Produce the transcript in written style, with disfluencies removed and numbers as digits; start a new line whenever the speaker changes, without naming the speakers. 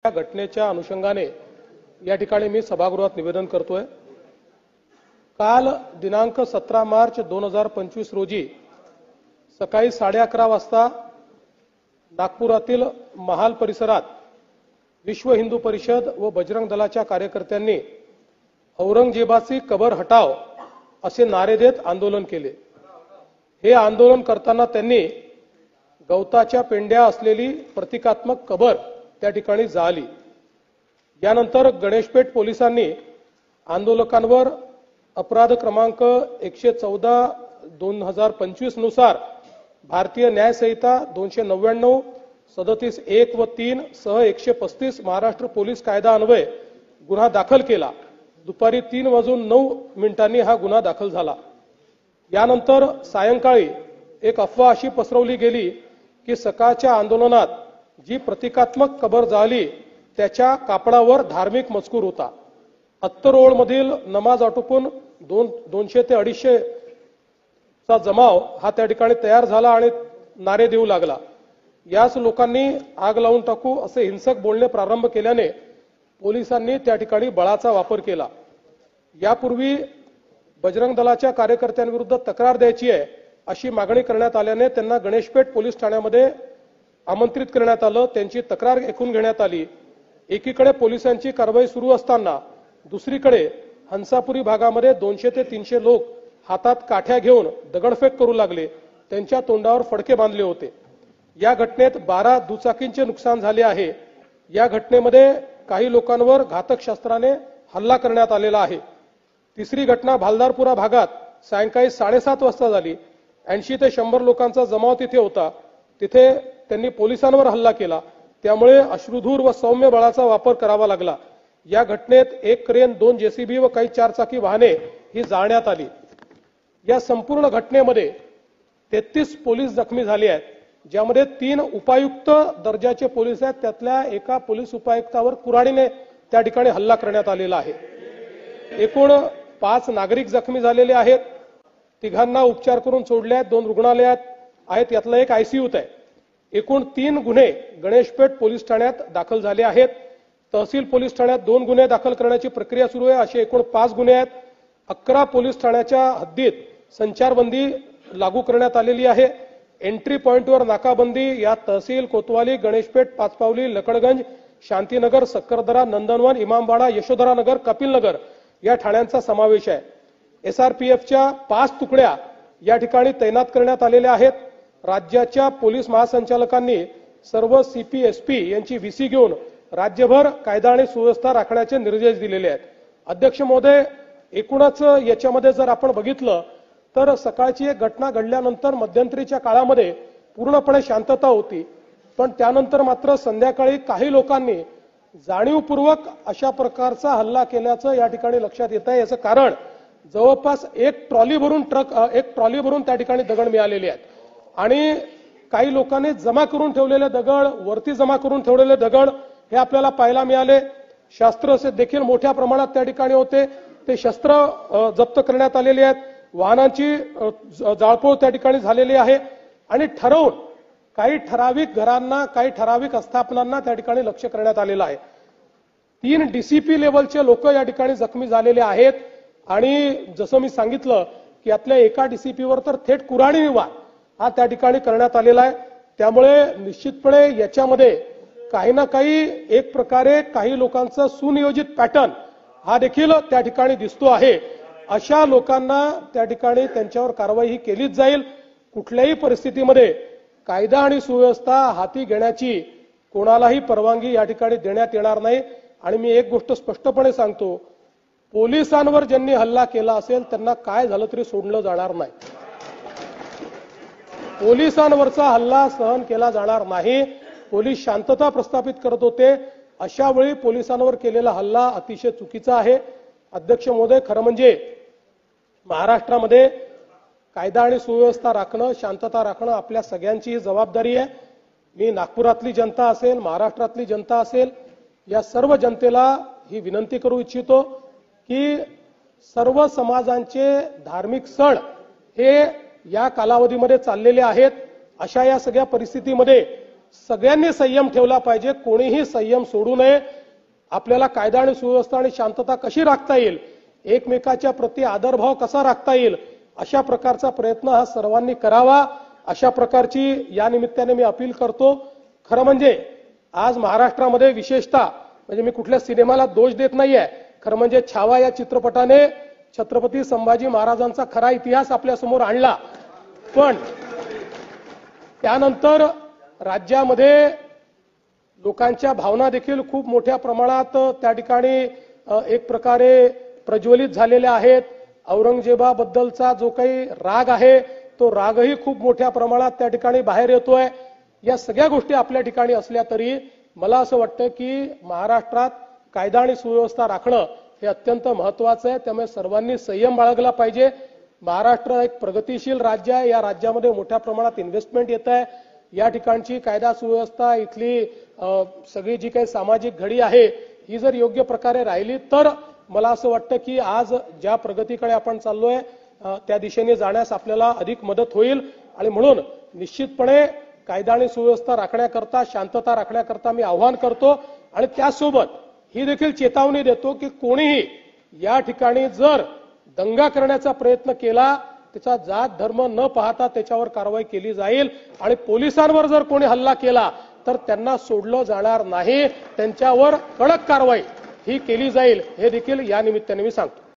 या घटनेच्या अनुषंगाने या ठिकाणी मी सभागृहात निवेदन करतोय। काल दिनांक 17 मार्च 2025 रोजी सकाळी 11:30 वाजता नागपुरातील महाल परिसरात विश्व हिंदू परिषद व बजरंग दलाच्या कार्यकर्त्यांनी औरंगजेबाची कबर हटाव असे नारे देत आंदोलन केले। हे आंदोलन करताना त्यांनी गवताच्या पेंड्या असलेली प्रतिकात्मक कबर त्या ठिकाणी जाळली। यानंतर गणेशपेठ पोलिसांनी आंदोलकांवर अपराध क्रमांक 114/2025 नुसार भारतीय न्याय संहिता 299 37(1) व 3 सह 135 महाराष्ट्र पोलीस कायदा अन्वये गुन्हा दाखल केला। दुपारी 3:09 हा गुन्हा दाखल झाला। यानंतर सायंकाळी एक अफवा अशी पसरवली गेली की सकाळच्या आंदोलनात जी प्रतिकात्मक कबर जाळली त्याच्या कापडावर धार्मिक मजकूर होता। अत्तरोळ मधील नमाज आटोपून 200 ते 250 चा जमाव हा त्या ठिकाणी तयार झाला आणि नारे देऊ लागला। याच लोकांनी आग लावून टाकू असे हिंसक बोलणे प्रारंभ केल्याने पोलिसांनी त्या ठिकाणी बळाचा वापर केला। यापूर्वी बजरंग दलाच्या कार्यकर्त्यांविरुद्ध तक्रार द्यायची आहे अशी मागणी करण्यात आल्याने त्यांना गणेशपेठ पोलीस ठाण्यामध्ये आमंत्रित करण्यात आलं। त्यांची तक्रार ऐकून घेण्यात आली। एकीकडे पोलिसांची कारवाई सुरू असताना दुसरीकडे हंसापुरी भागामध्ये 200 ते 300 लोक हातात काठ्या घेऊन दगडफेक करू लागले। त्यांच्या तोंडावर फडके बांधले होते। या घटनेत 12 दुचाकींचे नुकसान झाले आहे। या घटनेमध्ये काही लोकांवर घातक शस्त्राने हल्ला करण्यात आलेला आहे। तिसरी घटना भालदारपुरा भागात सायंकाळी 7:30 वाजता झाली। 80 ते 100 लोकांचा जमाव तिथे होता। तिथे त्यांनी पोलिसांवर हल्ला केला। त्यामुळे अश्रुधूर व सौम्य बळाचा वापर करावा लागला। या घटनेत एक क्रेन 2 जेसीबी व काही 4 चाकी वाहने ही जाळण्यात आली। या संपूर्ण घटनेमध्ये 33 पोलीस जखमी झाले आहेत, ज्यामध्ये 3 उपायुक्त दर्जाचे पोलीस आहेत। त्यातल्या एका पोलीस उपायुक्तावर कुऱ्हाडीने त्या ठिकाणी हल्ला करण्यात आलेला आहे। एकूण 5 नागरिक जखमी झालेले आहेत। तिघांना उपचार करून सोडले आहेत। 2 रुग्णालयात आहेत, यातला एक आयसीयूत आहे। एकूण 3 गुन्हे गणेशपेठ पोलीस ठाण्यात दाखल झाले आहेत। तहसील पोलीस ठाण्यात 2 गुन्हे दाखल करण्याची प्रक्रिया सुरू आहे। असे एकूण 5 गुन्हे आहेत। 11 पोलीस ठाण्याच्या हद्दीत संचारबंदी लागू करण्यात आलेली आहे। एंट्री पॉइंटवर नाकाबंदी यात तहसील कोतवाली, गणेशपेठ, पाचपावली, लकडगंज, शांतीनगर, सक्करदरा, नंदनवन, इमामबाड़ा, यशोधरानगर, कपिलनगर या ठाण्यांचा समावेश आहे। एसआरपीएफच्या 5 तुकड्या या ठिकाणी तैनात करण्यात आलेल्या आहेत। राज्याच्या पोलीस महासंचालकांनी सर्व सीपीएसपी यांची व्हीसी घेऊन राज्यभर कायदा आणि सुव्यवस्था राखण्याचे निर्देश दिलेले आहेत। अध्यक्ष महोदय, एकूणच याच्यामध्ये जर आपण बघितलं तर सकाळची एक घटना घडल्यानंतर मध्यंतरीच्या काळामध्ये पूर्णपणे शांतता होती, पण त्यानंतर मात्र संध्याकाळी काही लोकांनी जाणीवपूर्वक अशा प्रकारचा हल्ला केल्याचं या ठिकाणी लक्षात येत आहे। याचं कारण जवळपास एक ट्रॉली भरून त्या ठिकाणी दगड मिळालेले आहेत आणि काही लोकांनी जमा करून ठेवलेले दगड, वरती जमा करून ठेवलेले दगड हे आपल्याला पाहायला मिळाले। शस्त्र देखील मोठ्या प्रमाणात त्या ठिकाणी होते। ते शस्त्र जप्त करण्यात आलेले आहेत। वाहनांची जाळपोळ त्या ठिकाणी झालेली आहे आणि ठरवून काही ठराविक घरांना, काही ठराविक आस्थापनांना त्या ठिकाणी लक्ष्य करण्यात आलेलं आहे। 3 डीसीपी लेवलचे लोक या ठिकाणी जखमी झालेले आहेत आणि जसं मी सांगितलं की यातल्या एका डीसीपीवर तर थेट कुऱ्हाडीने वार हा त्या ठिकाणी करण्यात आलेला आहे। त्यामुळे निश्चितपणे याच्यामध्ये काही ना काही एक प्रकारे काही लोकांचा सुनियोजित पॅटर्न हा देखील त्या ठिकाणी दिसतो आहे। अशा लोकांना त्या ठिकाणी त्यांच्यावर कारवाई ही केलीच जाईल। कुठल्याही परिस्थितीमध्ये कायदा आणि सुव्यवस्था हाती घेण्याची कोणालाही परवानगी या ठिकाणी देण्यात येणार नाही। आणि मी एक गोष्ट स्पष्टपणे सांगतो, पोलिसांवर ज्यांनी हल्ला केला असेल त्यांना काय झालं तरी सोडलं जाणार नाही। पोलिसांवरचा हल्ला सहन केला जाणार नाही। पोलीस शांतता प्रस्थापित करत होते, अशा वेळी पोलिसांवर केलेला हल्ला अतिशय चुकीचा आहे। अध्यक्ष महोदय, खरं म्हणजे महाराष्ट्रामध्ये कायदा आणि सुव्यवस्था राखणं, शांतता राखणं आपल्या सगळ्यांची जबाबदारी आहे। मी नागपुरातली जनता असेल, महाराष्ट्रातली जनता असेल, या सर्व जनतेला ही विनंती करू इच्छितो की सर्व समाजांचे धार्मिक सण हे या कालावधीमध्ये चाललेले आहेत। अशा या सगळ्या परिस्थितीमध्ये सगळ्यांनी संयम ठेवला पाहिजे, कोणीही संयम सोडू नये. आपल्याला कायदा आणि सुव्यवस्था आणि शांतता कशी राखता येईल, एकमेकाच्या प्रती आदरभाव कसा राखता येईल, अशा प्रकारचा प्रयत्न हा सर्वांनी करावा, अशा प्रकारची या निमित्ताने मी अपील करतो. खरं म्हणजे आज महाराष्ट्रामध्ये विशेषतः म्हणजे मी कुठल्या सिनेमाला दोष देत नाहीये, खरं म्हणजे छावा या चित्रपटाने छत्रपती संभाजी महाराजांचा खरा इतिहास आपल्या समोर आणला. पण त्यानंतर राज्यामध्ये लोकांच्या भावना देखील खूप मोठ्या प्रमाणात त्या ठिकाणी एक प्रकारे प्रज्वलित झालेल्या आहेत. औरंगजेबाबद्दलचा जो काही राग आहे तो रागही खूप मोठ्या प्रमाणात त्या ठिकाणी बाहेर येतोय. या सगळ्या गोष्टी आपल्या ठिकाणी असल्या तरी मला असं वाटतं की महाराष्ट्रात कायदा आणि सुव्यवस्था राखणं हे अत्यंत महत्त्वाचं आहे. त्यामुळे सर्वांनी संयम बाळगला पाहिजे. महाराष्ट्र एक प्रगतिशील राज्य आहे. या राज्यामध्ये मोठ्या प्रमाणात इन्व्हेस्टमेंट येत आहे. या ठिकाणची कायदा सुव्यवस्था, इथली सगळी जी काही सामाजिक घडी आहे ही जर योग्य प्रकारे राहिली तर मला असं वाटतं की आज ज्या प्रगतीकडे आपण चाललोय त्या दिशेने जाण्यास आपल्याला अधिक मदत होईल. आणि म्हणून निश्चितपणे कायदा आणि सुव्यवस्था राखण्याकरता, शांतता राखण्याकरता मी आवाहन करतो. आणि त्यासोबत ही देखील चेतावणी देतो की कोणीही या ठिकाणी जर दंगा करण्याचा प्रयत्न केला, त्याचा जात धर्म न पाहता त्याच्यावर कारवाई केली जाईल. आणि पोलिसांवर जर कोणी हल्ला केला तर त्यांना सोडलं जाणार नाही, त्यांच्यावर कडक कारवाई ही केली जाईल, हे देखील या निमित्ताने मी सांगतो.